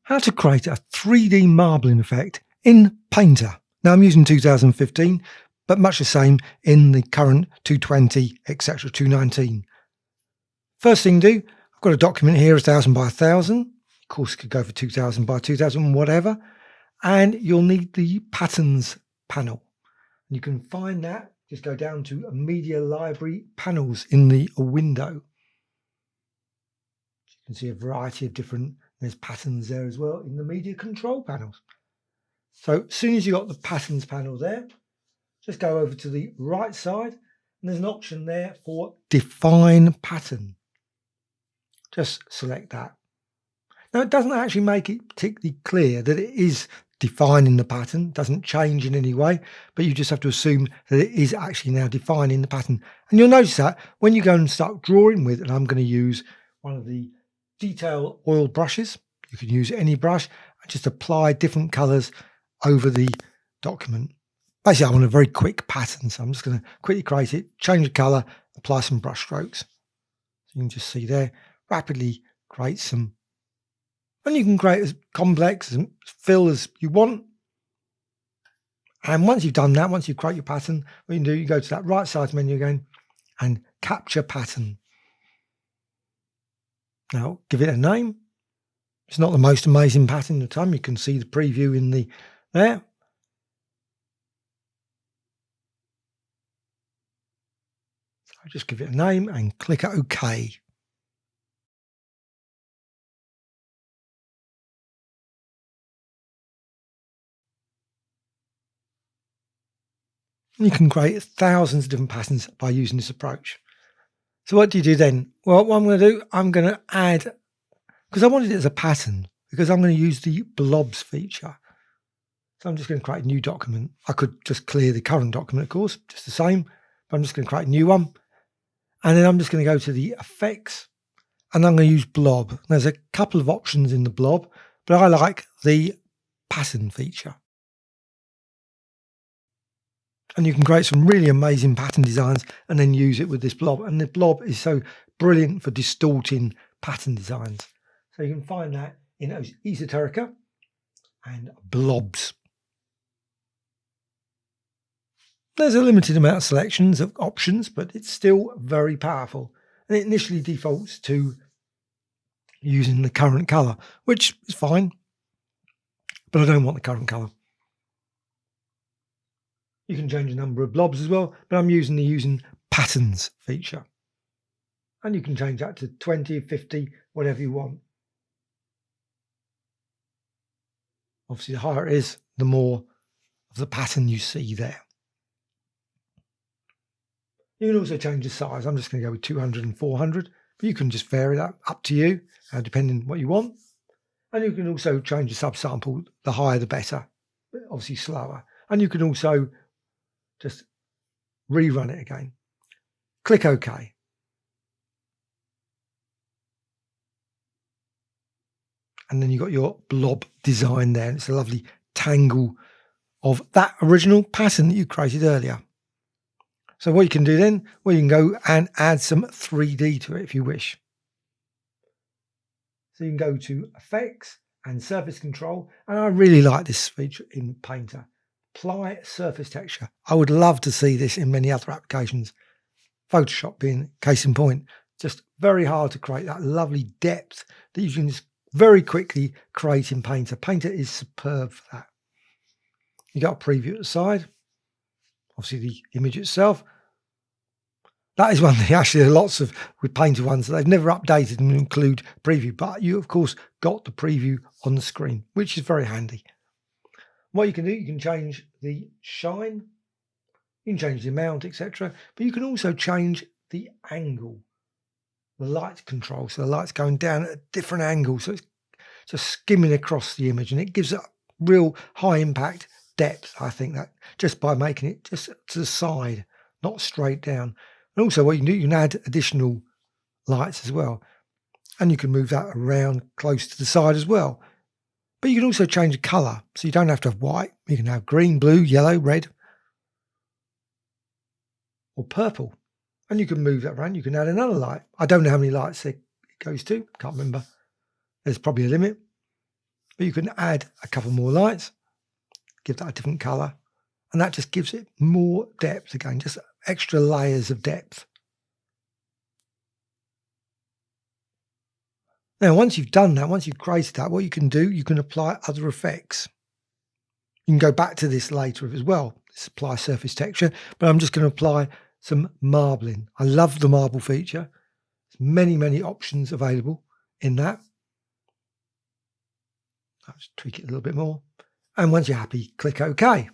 How to create a 3D marbling effect in Painter. Now I'm using 2015, but much the same in the current 220, etc. 219. First thing to do, I've got a document here, 1000 by 1000. Of course, it could go for 2000 by 2000, whatever. And you'll need the patterns panel. You can find that, just go down to Media Library Panels in the window. You can see a variety of different, there's patterns there as well in the media control panels. So as soon as you've got the patterns panel there, just go over to the right side and there's an option there for define pattern. Just select that. Now it doesn't actually make it particularly clear that it is defining the pattern, doesn't change in any way, but you just have to assume that it is actually now defining the pattern. And you'll notice that when you go and start drawing with, and I'm going to use one of the detail oil brushes, you can use any brush, and just apply different colors over the document. Basically, I want a very quick pattern, so I'm just going to quickly create it, change the color, apply some brush strokes. So you can just see there, rapidly create some. And you can create as complex and fill as you want. And once you've done that, once you create your pattern, what you can do, you go to that right side menu again and capture pattern. Now give it a name. It's not the most amazing pattern at the time. You can see the preview in the there. So just give it a name and click OK. You can create thousands of different patterns by using this approach. So what do you do then? Well, what I'm going to do, I'm going to add, because I wanted it as a pattern, because I'm going to use the Blobs feature. So I'm just going to create a new document. I could just clear the current document, of course, just the same, but I'm just going to create a new one. And then I'm just going to go to the effects and I'm going to use Blob. There's a couple of options in the Blob, but I like the pattern feature. And you can create some really amazing pattern designs and then use it with this blob. And the blob is so brilliant for distorting pattern designs. So you can find that in Esoterica and Blobs. There's a limited amount of selections of options, but it's still very powerful. And it initially defaults to using the current color, which is fine, but I don't want the current color. You can change the number of blobs as well, but I'm using the patterns feature. And you can change that to 20, 50, whatever you want. Obviously, the higher it is, the more of the pattern you see there. You can also change the size. I'm just going to go with 200 and 400, but you can just vary that up to you, depending on what you want. And you can also change the subsample. The higher, the better, but obviously slower. And you can also just rerun it again. Click OK. And then you've got your blob design there. It's a lovely tangle of that original pattern that you created earlier. So what you can do then, well, you can go and add some 3D to it if you wish. So you can go to Effects and Surface Control. And I really like this feature in Painter. Apply surface texture. I would love to see this in many other applications. Photoshop being case in point. Just very hard to create that lovely depth that you can just very quickly create in Painter. Painter is superb for that. You got a preview at the side. Obviously the image itself. That is one thing, actually, there are lots of with Painter ones that they've never updated and include preview, but you of course got the preview on the screen, which is very handy. What you can do, you can change the shine, you can change the amount, etc. But you can also change the angle, the light control. So the light's going down at a different angle. So it's just skimming across the image and it gives it real high impact depth, I think, that just by making it just to the side, not straight down. And also what you can do, you can add additional lights as well. And you can move that around close to the side as well. But you can also change the colour, so you don't have to have white. You can have green, blue, yellow, red, or purple. And you can move that around. You can add another light. I don't know how many lights it goes to. Can't remember. There's probably a limit. But you can add a couple more lights, give that a different color, and that just gives it more depth again, just extra layers of depth. Now, once you've done that, once you've created that, what you can do, you can apply other effects. You can go back to this later as well. Let's apply surface texture, but I'm just going to apply some marbling. I love the marble feature. There's many, many options available in that. I'll just tweak it a little bit more. And once you're happy, click OK.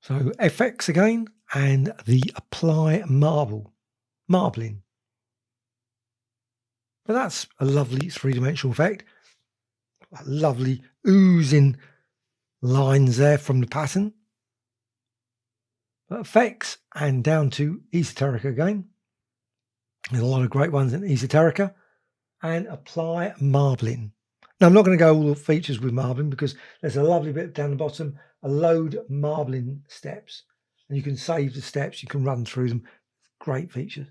So FX again, and the apply marbling. But that's a lovely three-dimensional effect. Lovely oozing lines there from the pattern. But effects and down to esoterica again. There's a lot of great ones in esoterica. And apply marbling. Now I'm not going to go all the features with marbling because there's a lovely bit down the bottom, a load marbling steps, and you can save the steps, you can run through them. Great features.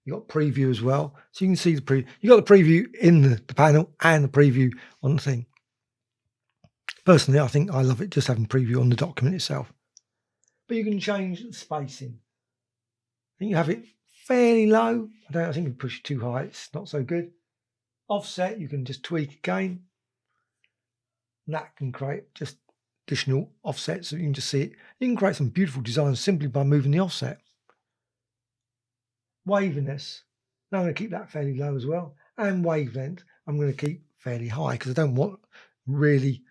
You've got preview as well, so you can see the preview. You've got the preview in the panel and the preview on the thing. Personally, I think I love it just having preview on the document itself. But you can change the spacing. I think you have it fairly low. I think you push it too high, it's not so good. Offset, you can just tweak again. And that can create just additional offsets so you can just see it. You can create some beautiful designs simply by moving the offset. Waviness, now I'm going to keep that fairly low as well. And wavelength, I'm going to keep fairly high because I don't want really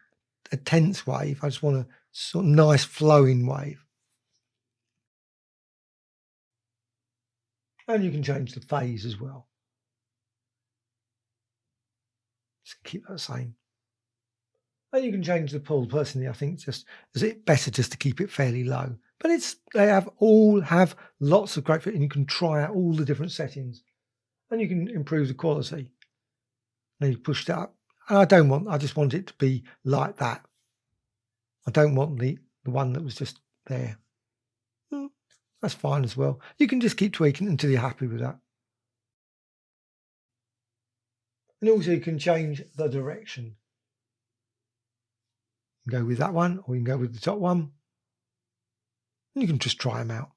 a tense wave. I just want a sort of nice flowing wave. And you can change the phase as well. Just keep that the same. And you can change the pull. Personally, I think just is it better just to keep it fairly low. But they all have lots of great fit, and you can try out all the different settings, and you can improve the quality. And you push that up. And I just want it to be like that. I don't want the one that was just there. That's fine as well. You can just keep tweaking until you're happy with that. And also you can change the direction. You can go with that one, or you can go with the top one. And you can just try them out.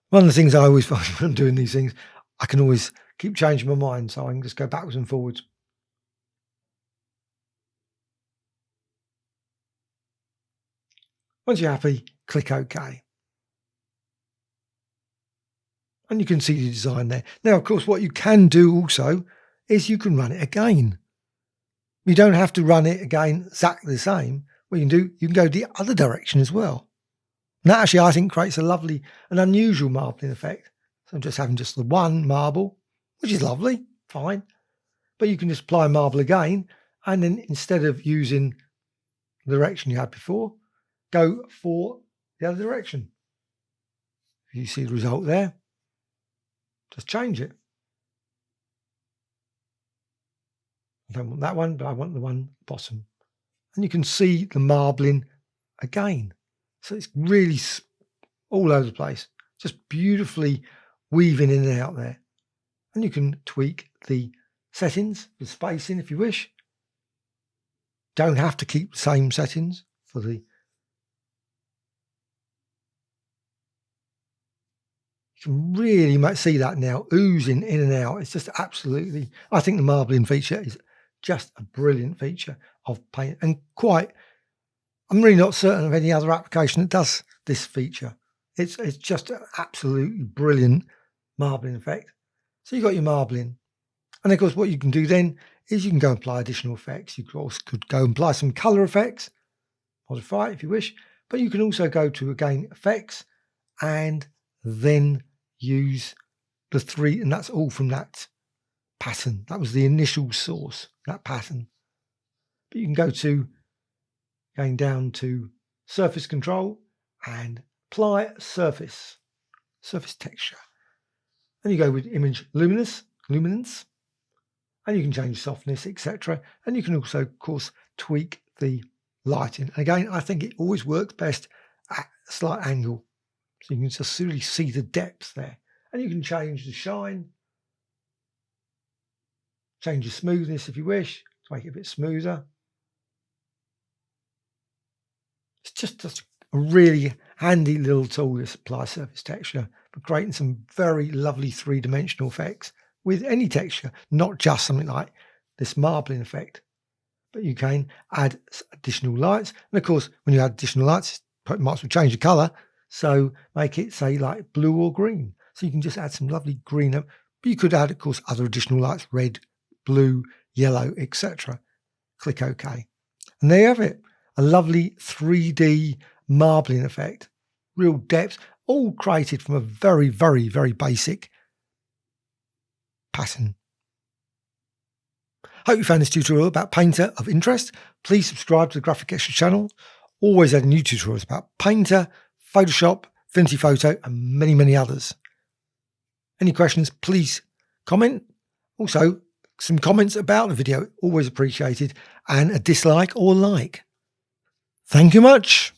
One of the things I always find when I'm doing these things, I can always keep changing my mind, so I can just go backwards and forwards. Once you're happy, click OK. And you can see the design there. Now, of course, what you can do also is you can run it again. You don't have to run it again exactly the same. What you can do, you can go the other direction as well. And that actually, I think, creates an unusual marbling effect. So I'm just having just the one marble, which is lovely, fine. But you can just apply marble again, and then instead of using the direction you had before, go for the other direction. You see the result there. Just change it. I don't want that one, but I want the one bottom. And you can see the marbling again. So it's really all over the place, just beautifully weaving in and out there. And you can tweak the settings, the spacing if you wish. Don't have to keep the same settings for the. You can really see that now oozing in and out. It's just absolutely, I think the marbling feature is just a brilliant feature of paint, and I'm really not certain of any other application that does this feature. It's just an absolutely brilliant marbling effect. So you've got your marbling. And of course, what you can do then is you can go and apply additional effects. You could go and apply some color effects, modify it if you wish, but you can also go to, again, effects, and then use the three, and that's all from that pattern. That was the initial source, that pattern. But you can go to, going down to surface control and apply surface texture. And you go with image luminance, and you can change softness, etc. And you can also, of course, tweak the lighting. And again, I think it always works best at a slight angle, so you can just really see the depth there. And you can change the shine, change the smoothness if you wish to make it a bit smoother. It's just a really handy little tool, this apply surface texture, for creating some very lovely three-dimensional effects with any texture, not just something like this marbling effect. But you can add additional lights. And of course, when you add additional lights, you might as well change the color. So make it, say, like blue or green. So you can just add some lovely green. But you could add, of course, other additional lights, red, blue, yellow, etc. Click OK. And there you have it. A lovely 3D marbling effect. Real depth, all created from a very, very, very basic pattern. Hope you found this tutorial about Painter of interest. Please subscribe to the Graphicxtras channel. Always adding new tutorials about Painter, Photoshop, Affinity Photo, and many, many others. Any questions, please comment. Also, some comments about the video, always appreciated, and a dislike or like. Thank you much.